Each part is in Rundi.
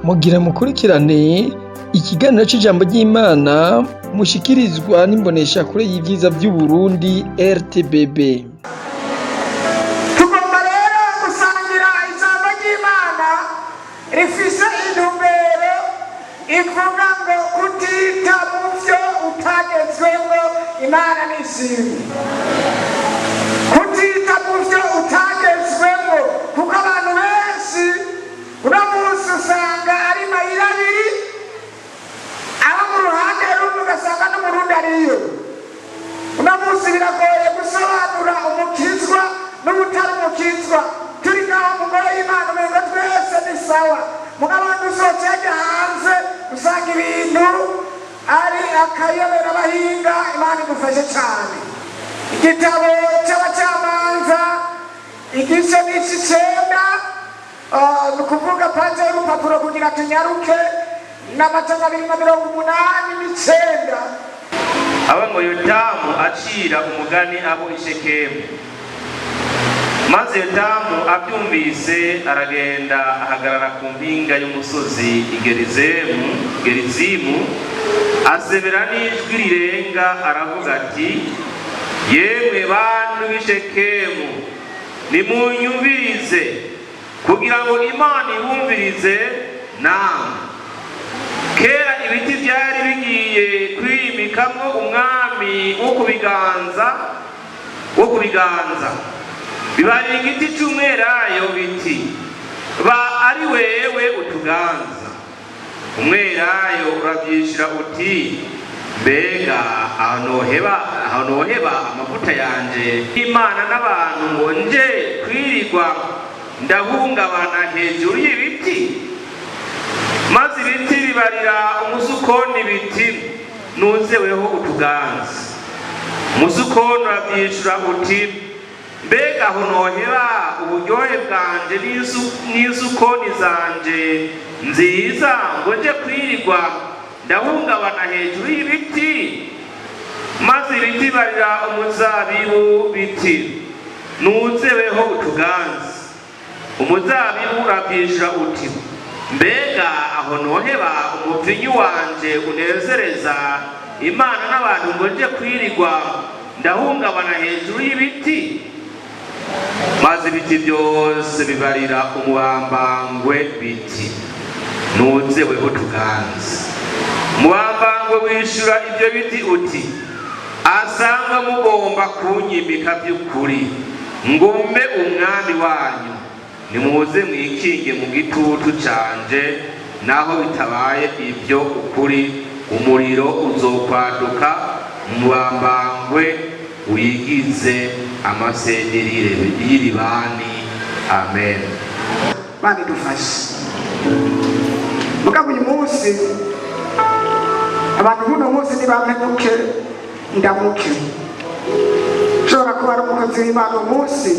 mugira mukurikirane ikiganiro c'ijambo ry'Imana mushikirizwa n'imboneshakure y'ivyiza vy'Uburundi RTBB. Tugomba rero gusangira ijambo ry'Imana rifise intumbero ivuga ngo kutita mu vyo utagezwemwo Imana n'ishimwe. Kutita mu vyo utagezwemwo kuko abantu benshi uno munsi usanga ari mayira abiri, abo mu ruhande rumwe ugasanga no mu rundi ariyo. Uno munsi biragoye gusobanura umukizwa n'ubutari umukizwa. Turi ngaho mu ngoro y'Imana umengo twese ni sawa, mugabo dusohotse hajya hanze usanga ibintu ari akayobera abahinga. Imana idufashe cyane. Igitabo cy'abacamanza igice n'ic'icenda, ni ukuvuga paje y'urupapuro kugira tunyaruke, n'amajana 289. Aba ngo Yotamu acira umugani abo i Shekemu. Maze Yotamu abyumvise aragenda ahagarara ku mpinga y'umusozi Gerizimu, asebera n'ijwi rirenga aravuga ati, yemwe bantu b'i Shekemu, nimunyumvirize kugira ngo Imana ibumvirize namwe. Kera ibiti byari bigiye kwimikamwo umwami wo kubiganza, bibarira igiti c'umwelayo biti, ba ari wewe utuganza. Umwelayo uravyishira uti, mbega aho noheba amavuta yanje Imana n'abantu ngo nje kwirirwa ndahungabana hejuru y'ibiti? Maze ibiti bibarira umusukoni biti, nuzeweho utuganza. Umusukoni uravyishura uti, mbega aho noheba uburyohe bwanje n'isukoni zanje nziza ngo nje kwirirwa ndahungabana hejuru y'ibiti? Maze ibiti bibarira umuzabibu biti, nuzeweho utuganza. Umuzabibu uravyishura uti, mbega aho noheba umuvinyu wanje unezereza Imana n'abantu ngo nje kwirirwa ndahungabana hejuru y'ibiti? Maze ibiti byose bibarira umubambangwe biti, nuzeweho utuganza. Umubambangwe wishura ibyo biti uti, asanga mugomba kunyimika by'ukuri ngumbe umwami wanyu, nimuze mwikinge mu gitutu canje, naho bitabaye ibyo ukuri umuriro uzokwaduka umubambangwe wigize amasenderire y'iribani. Amen. Bani dufashe. Mugabo uyu munsi abantu buno munsi ntibamenyuke ndamuke. Ushobora kuba ari umukozi w'Imana umunsi,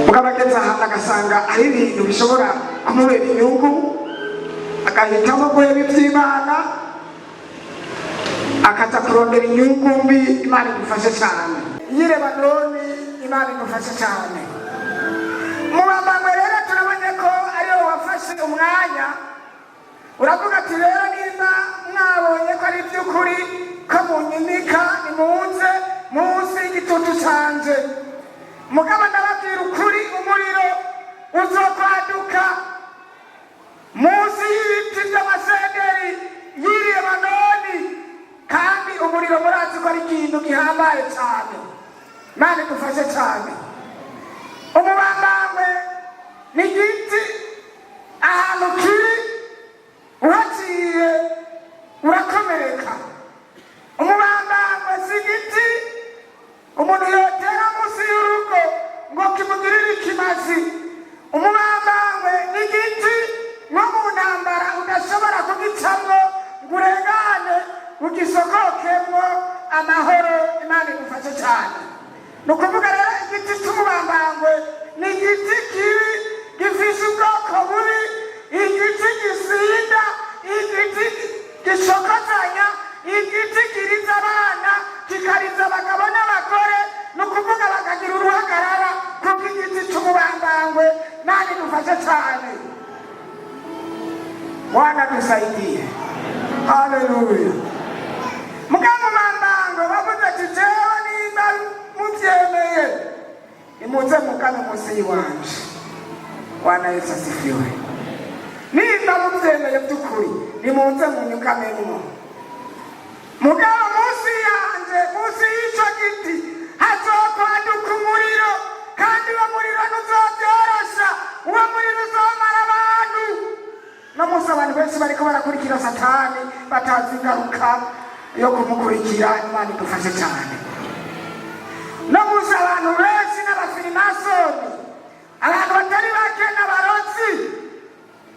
mugabo ageze ahantu agasanga ari ibintu bishobora kumubera inyungu, agahitamo guheba iby'Imana akaza kurondera inyungu mbi. Imana idufashe cyane. Yirebanoni, Imana idufashe cyane. Mubambangwe rero turabonye ko ariwe wafashe umwanya, uravuga ati rero niba mwabonye ko ari iby'ukuri ko munyimika, nimuze munsi y'igitutu canje. Mugabo ndababwira ukuri, umuriro uzokwaduka munsi y'ibiti by'amasenderi y'Ilebanoni, kandi umuriro murazi ko ari ikintu gihambaye cyane. Imana idufashe cyane. Umubambangwe ni igiti, ahantu kiri uhaciye urakomereka. Umubambangwe si igiti umuntu yotera munsi y'urugo ngo kimugirire ikimazi. Umubambangwe ni igiti nko mu ntambara udashobora kugicamwo ngo urengane ugisokokemwo amahoro. Imana idufashe cyane. Ni ukuvuga rero igiti cy'umubambangwe ni igiti kibi, gifise ubwoko bubi, igiti gisinda, igiti gishokozanya, igiti kiriza abana, kikariza abagabo n'abagore. Ni ukuvuga bakagira uruhagarara kuko igiti cy'umubambangwe. Imana idufashe cyane. Bwana tusaidie. Haleluya. Mugabo mambango bavuze ati jewe nimba muvyemeye imuze mukame musi wanje. Bwana Yesu asifiwe. Nimba muvyemeye by'ukuri nimuze munyukamemo. Mugabo musi yanje musi y'ico giti hazokwaduka umuriro kandi uwo muriro ntuzovyorosha, uwo muriro uzomara abantu. No musi abantu benshi bariko barakurikira Satani batazi ingaruka yo kumukurikira. Imana idufashe cyane. No musi abantu benshi n'abafirimasoni, abantu batari bake n'abarozi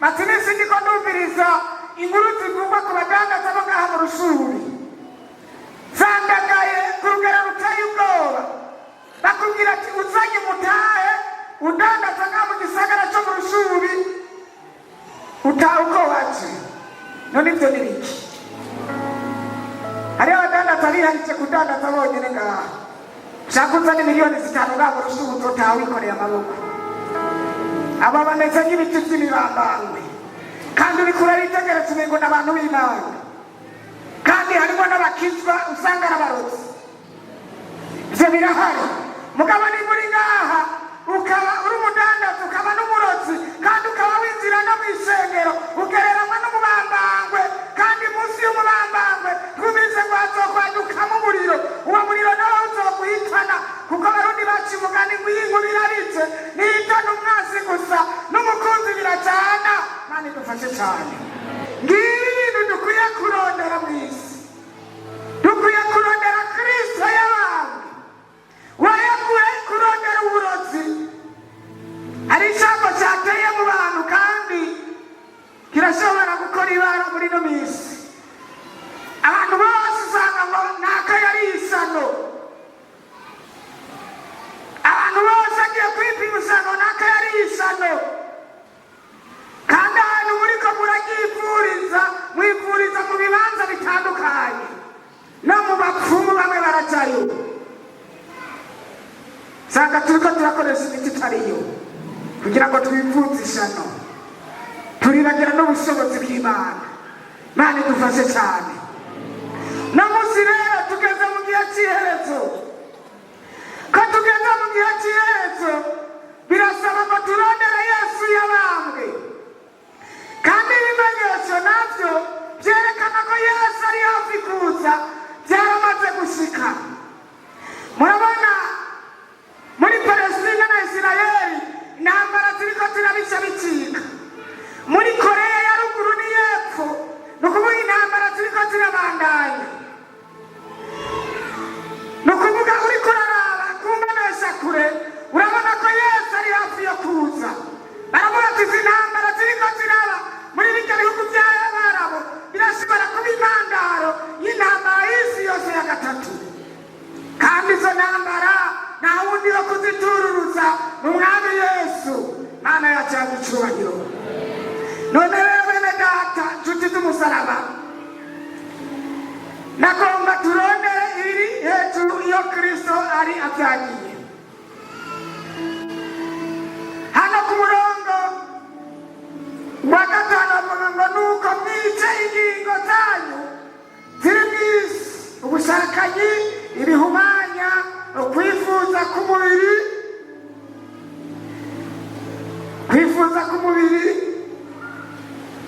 batinisi ndiko ndumviriza inkuru zivugwa ku badandaza bo ngaha mu Rushuri zandagaye ku rugero ruteye ubwoba. Bakubwira ati uzanye umutahe udandaza ngaha mu gisagara cyo mu Rushuri utaha uko waje. None ibyo ni biki? Hariho abadandaza biharitse kudandaza bonyine ngaha. Ushaka uzane miliyoni 5 ngaha mu Rushuri uzotaha wikoreye amaboko. Aba bameze nk'ibiti by'imibambangwe kandi uriko uraritegereza umengo n'abantu b'Imana, kandi harimo n'abakizwa usanga arabarozi. Ivyo birahari. Mugabo ni muri ngaha ukaba uri umudandaza ukaba n'umurozi kandi ukaba winjira no mw'isengero ugereranywa n'umubambangwe, kandi munsi y'umubambangwe twumvise ngo hazokwandukamo umuriro. Uwo muriro nawe uzoguhitana kuko abarundi baca umugani ngo iyi nkuru iraritse ntihitana umwasi gusa n'umukunzi biracana. Mana idufashe cyane. Ngibi ibintu dukwiye kurondera mw'isi. Dukwiye kurondera Kristo y'abantu. Wayakuye kurondera uburozi. Hari icyago cyateye mu bantu kandi kirashobora gukora ibara muri no minsi. Abantu bose usanga ngo naka yari isano. Abantu bose agiye kwipima usanga naka yari isano. Kandi ahantu muriko muragivuriza mwivuriza mu bibanza bitandukanye no mu bapfumu bamwe baracayo. Sanga turiko turakoresha imiti itariyo kugira ngo twivuze ishano, turiragira n'ubushobozi bw'Imana. Mana idufashe cyane. No musi rero tugeze mu gihe cy'iherezo. Ko tugeze mu gihe cy'iherezo birasaba ngo turondere Yesu yabambwe, kandi ibimenyetso navyo byerekana ko Yesu ari hafi kuza byaramaze gushika. Murabona muri Palestina na Isirayeli intambara ziriko zirabica bicika. Muri Korea ya ruguru n'iyepfo nukuvuga intambara ziriko zirabandanya. Nukuvuga uriko uraraba kumbonesha kure urabona ko Yesu ari hafi yo kuza. Baravuga ati izi ntambara ziriko ziraba muri bino bihugu by'Abarabu birashobora kuba intandaro y'intambara y'isi yose ya gatatu. Kandi izo ntambara nta wundi wo kuzitururuza ni Umwami Yesu. Mana yacu yaducubahiro. None rero bene data nshuti z'umusaraba, nagomba turondere iri hejuru iyo Kristo ari avyagiye. Hano ku murongo wa 5 avuga ngo nuko mwice ingingo zanyu ziri mw'isi: ubushakanyi, ibihumanya, ukwifuza k'umubiri,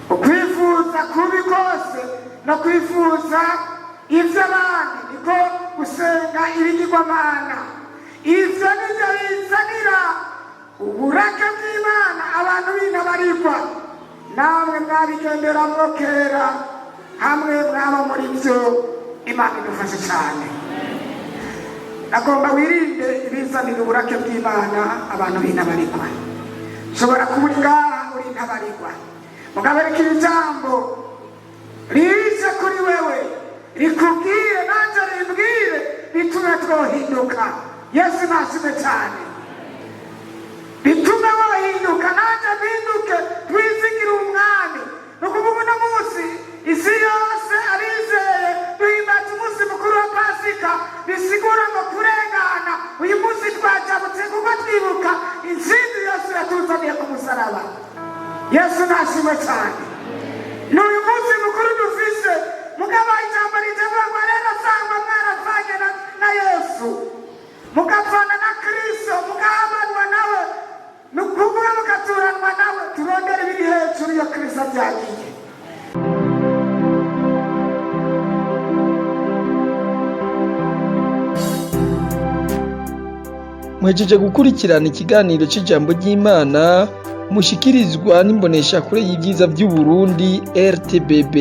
ukwifuza kubi kose no kwifuza ivy'abandi, niko gusenga ibigirwamana. Ivyo nivyo bizanira uburake bw'Imana abantu b'intabarigwa. Namwe mwabigenderamwo kera, hamwe mwaba muri vyo. Imana idufashe cyane. Nagomba wirinde ibizanira uburake bw'Imana abantu b'intabarigwa. Ushobora kuba uri ngaha uri intabarigwa, mugabo reka iri jambo rize kuri wewe rikubwire nanje rimbwire bitume twohinduka. Yesu nashime cyane. Bitume wohinduka nanje mpinduke, twizigire Umwami. Nukuvuga uno munsi isi yose arizeye duhimbaza umunsi mukuru wa Pasika, bisigura ngo kurengana. Uyu munsi twajabutse kuko twibuka intsinzi Yesu yatuzaniye ku musaraba. Yesu nashimwe cyane. turondera ibiri hejuru ya Kristo byagiye. Mwejeje gukurikirana ikiganiro c'ijambo ry'Imana mushikirizwa n'imboneshakure y'ivyiza vy'Uburundi RTBB.